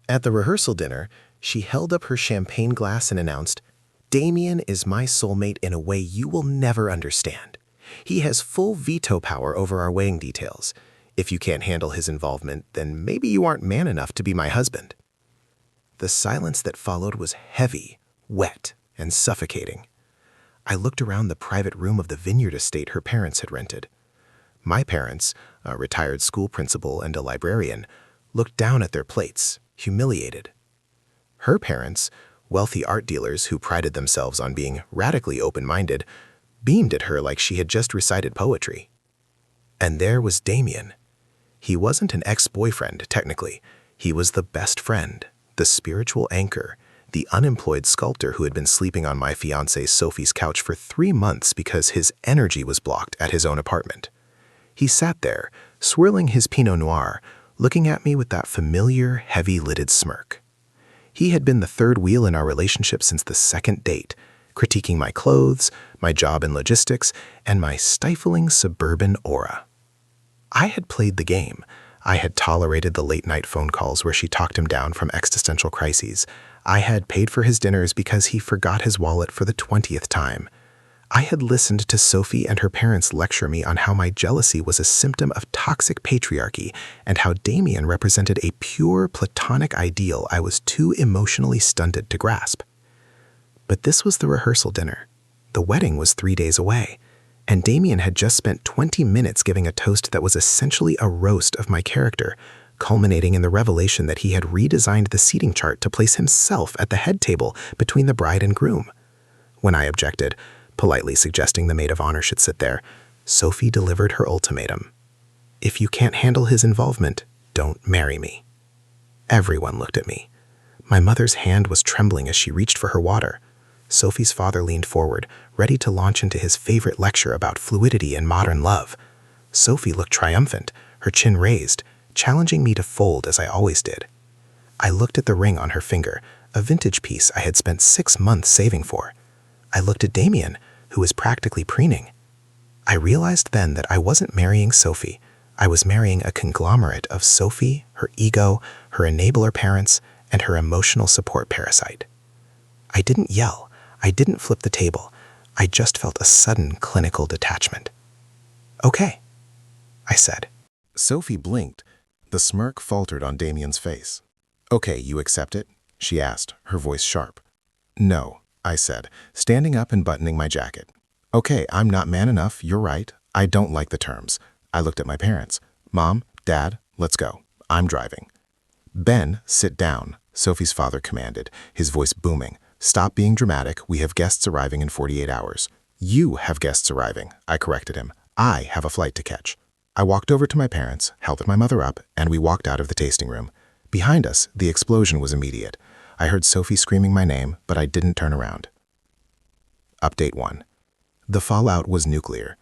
At the rehearsal dinner, she held up her champagne glass and announced, "Damien is my soulmate in a way you will never understand. He has full veto power over our wedding details. If you can't handle his involvement, then maybe you aren't man enough to be my husband." The silence that followed was heavy, wet, and suffocating. I looked around the private room of the vineyard estate her parents had rented. My parents, a retired school principal and a librarian, looked down at their plates, humiliated. Her parents, wealthy art dealers who prided themselves on being radically open-minded, beamed at her like she had just recited poetry. And there was Damien. He wasn't an ex-boyfriend, technically. He was the best friend, the spiritual anchor, the unemployed sculptor who had been sleeping on my fiancée Sophie's couch for 3 months because his energy was blocked at his own apartment. He sat there, swirling his Pinot Noir, looking at me with that familiar, heavy-lidded smirk. He had been the third wheel in our relationship since the second date, critiquing my clothes, my job in logistics, and my stifling suburban aura. I had played the game. I had tolerated the late-night phone calls where she talked him down from existential crises. I had paid for his dinners because he forgot his wallet for the 20th time. I had listened to Sophie and her parents lecture me on how my jealousy was a symptom of toxic patriarchy and how Damien represented a pure platonic ideal I was too emotionally stunted to grasp. But this was the rehearsal dinner. The wedding was 3 days away, and Damien had just spent 20 minutes giving a toast that was essentially a roast of my character, culminating in the revelation that he had redesigned the seating chart to place himself at the head table between the bride and groom. When I objected, politely suggesting the maid of honor should sit there, Sophie delivered her ultimatum. "If you can't handle his involvement, don't marry me." Everyone looked at me. My mother's hand was trembling as she reached for her water. Sophie's father leaned forward, ready to launch into his favorite lecture about fluidity and modern love. Sophie looked triumphant, her chin raised, challenging me to fold as I always did. I looked at the ring on her finger, a vintage piece I had spent 6 months saving for. I looked at Damien, who was practically preening. I realized then that I wasn't marrying Sophie. I was marrying a conglomerate of Sophie, her ego, her enabler parents, and her emotional support parasite. I didn't yell. I didn't flip the table. I just felt a sudden clinical detachment. "Okay," I said. Sophie blinked. The smirk faltered on Damien's face. "Okay, you accept it?" she asked, her voice sharp. "No," I said, standing up and buttoning my jacket. "Okay, I'm not man enough, you're right. I don't like the terms." I looked at my parents. "Mom, Dad, let's go. I'm driving." "Ben, sit down," Sophie's father commanded, his voice booming. "Stop being dramatic. We have guests arriving in 48 hours. "You have guests arriving," I corrected him. "I have a flight to catch." I walked over to my parents, held my mother up, and we walked out of the tasting room. Behind us, the explosion was immediate. I heard Sophie screaming my name, but I didn't turn around. Update 1. The fallout was nuclear.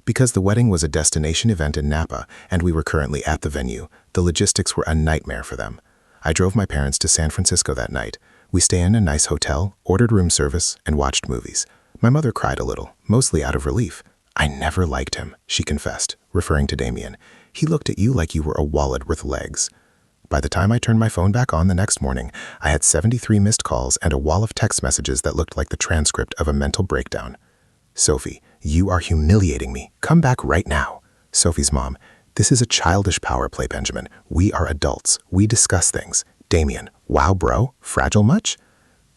Because the wedding was a destination event in Napa, and we were currently at the venue, the logistics were a nightmare for them. I drove my parents to San Francisco that night. We stayed in a nice hotel, ordered room service, and watched movies. My mother cried a little, mostly out of relief. "I never liked him," she confessed, referring to Damien. "He looked at you like you were a wallet with legs." By the time I turned my phone back on the next morning, I had 73 missed calls and a wall of text messages that looked like the transcript of a mental breakdown. "Sophie, you are humiliating me. Come back right now." Sophie's mom: "This is a childish power play, Benjamin. We are adults. We discuss things." Damien: "Wow, bro, fragile much?"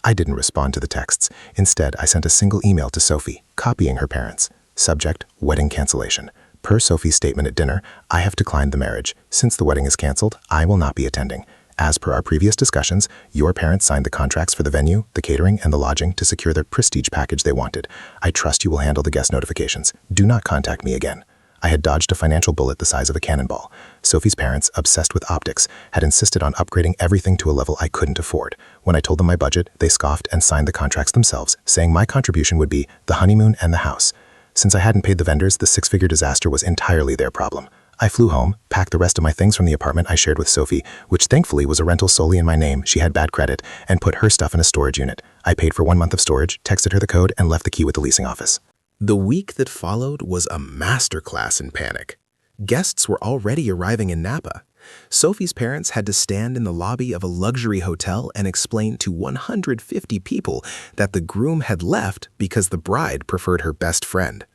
I didn't respond to the texts. Instead, I sent a single email to Sophie, copying her parents. Subject: wedding cancellation. Per Sophie's statement at dinner, I have declined the marriage. Since the wedding is canceled, I will not be attending. As per our previous discussions, your parents signed the contracts for the venue, the catering, and the lodging to secure the prestige package they wanted. I trust you will handle the guest notifications. Do not contact me again. I had dodged a financial bullet the size of a cannonball. Sophie's parents, obsessed with optics, had insisted on upgrading everything to a level I couldn't afford. When I told them my budget, they scoffed and signed the contracts themselves, saying my contribution would be the honeymoon and the house. Since I hadn't paid the vendors, the 6-figure disaster was entirely their problem. I flew home, packed the rest of my things from the apartment I shared with Sophie, which thankfully was a rental solely in my name. She had bad credit, and put her stuff in a storage unit. I paid for 1 month of storage, texted her the code, and left the key with the leasing office. The week that followed was a masterclass in panic. Guests were already arriving in Napa. Sophie's parents had to stand in the lobby of a luxury hotel and explain to 150 people that the groom had left because the bride preferred her best friend.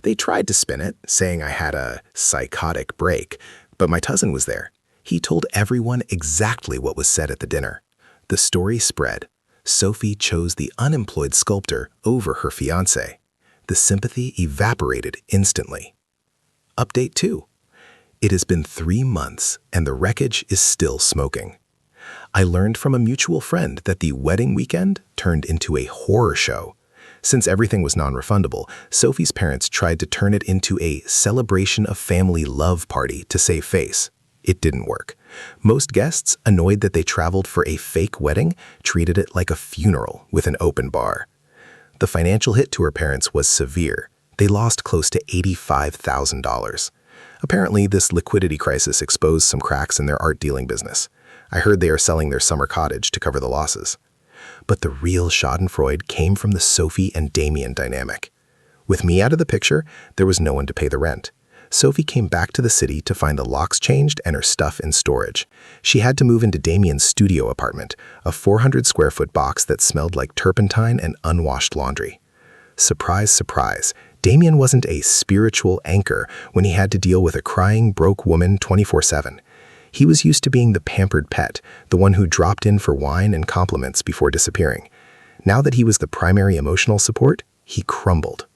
They tried to spin it, saying I had a psychotic break, but my cousin was there. He told everyone exactly what was said at the dinner. The story spread. Sophie chose the unemployed sculptor over her fiancé. The sympathy evaporated instantly. Update 2. It has been 3 months and the wreckage is still smoking. I learned from a mutual friend that the wedding weekend turned into a horror show. Since everything was non-refundable, Sophie's parents tried to turn it into a celebration of family love party to save face. It didn't work. Most guests, annoyed that they traveled for a fake wedding, treated it like a funeral with an open bar. The financial hit to her parents was severe. They lost close to $85,000. Apparently, this liquidity crisis exposed some cracks in their art dealing business. I heard they are selling their summer cottage to cover the losses. But the real schadenfreude came from the Sophie and Damien dynamic. With me out of the picture, there was no one to pay the rent. Sophie came back to the city to find the locks changed and her stuff in storage. She had to move into Damien's studio apartment, a 400-square-foot box that smelled like turpentine and unwashed laundry. Surprise, surprise, Damien wasn't a spiritual anchor when he had to deal with a crying, broke woman 24/7. He was used to being the pampered pet, the one who dropped in for wine and compliments before disappearing. Now that he was the primary emotional support, he crumbled.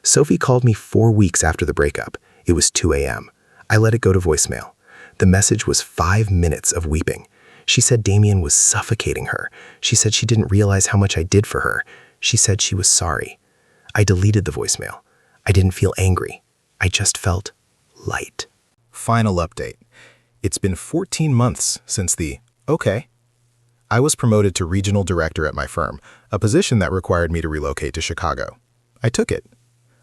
Sophie called me 4 weeks after the breakup. It was 2 a.m. I let it go to voicemail. The message was 5 minutes of weeping. She said Damien was suffocating her. She said she didn't realize how much I did for her. She said she was sorry. I deleted the voicemail. I didn't feel angry. I just felt light. Final update. It's been 14 months since I was promoted to regional director at my firm, a position that required me to relocate to Chicago. I took it.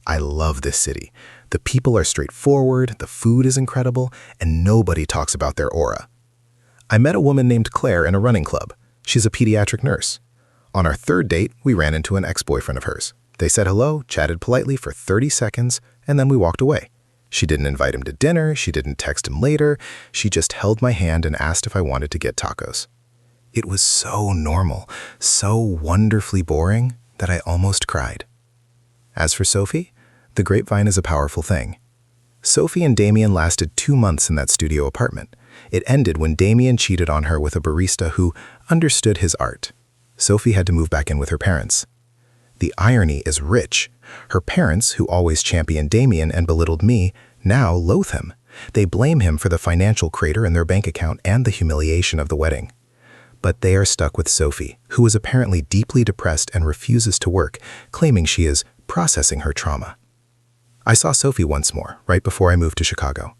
I love this city. The people are straightforward, the food is incredible, and nobody talks about their aura. I met a woman named Claire in a running club. She's a pediatric nurse. On our 3rd date, we ran into an ex-boyfriend of hers. They said hello, chatted politely for 30 seconds, and then we walked away. She didn't invite him to dinner, she didn't text him later, she just held my hand and asked if I wanted to get tacos. It was so normal, so wonderfully boring that I almost cried. As for Sophie, the grapevine is a powerful thing. Sophie and Damien lasted 2 months in that studio apartment. It ended when Damien cheated on her with a barista who understood his art. Sophie had to move back in with her parents. The irony is rich. Her parents, who always championed Damien and belittled me, now loathe him. They blame him for the financial crater in their bank account and the humiliation of the wedding. But they are stuck with Sophie, who is apparently deeply depressed and refuses to work, claiming she is processing her trauma. I saw Sophie once more, right before I moved to Chicago.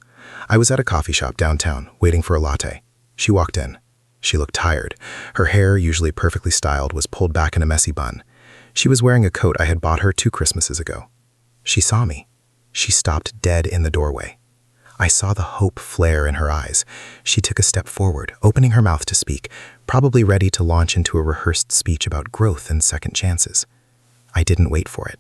I was at a coffee shop downtown, waiting for a latte. She walked in. She looked tired. Her hair, usually perfectly styled, was pulled back in a messy bun. She was wearing a coat I had bought her 2 Christmases ago. She saw me. She stopped dead in the doorway. I saw the hope flare in her eyes. She took a step forward, opening her mouth to speak, probably ready to launch into a rehearsed speech about growth and second chances. I didn't wait for it.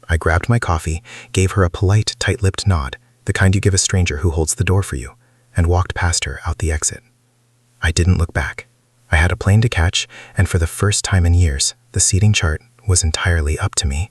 I grabbed my coffee, gave her a polite, tight-lipped nod, the kind you give a stranger who holds the door for you, and walked past her out the exit. I didn't look back. I had a plane to catch, and for the first time in years, the seating chart was entirely up to me.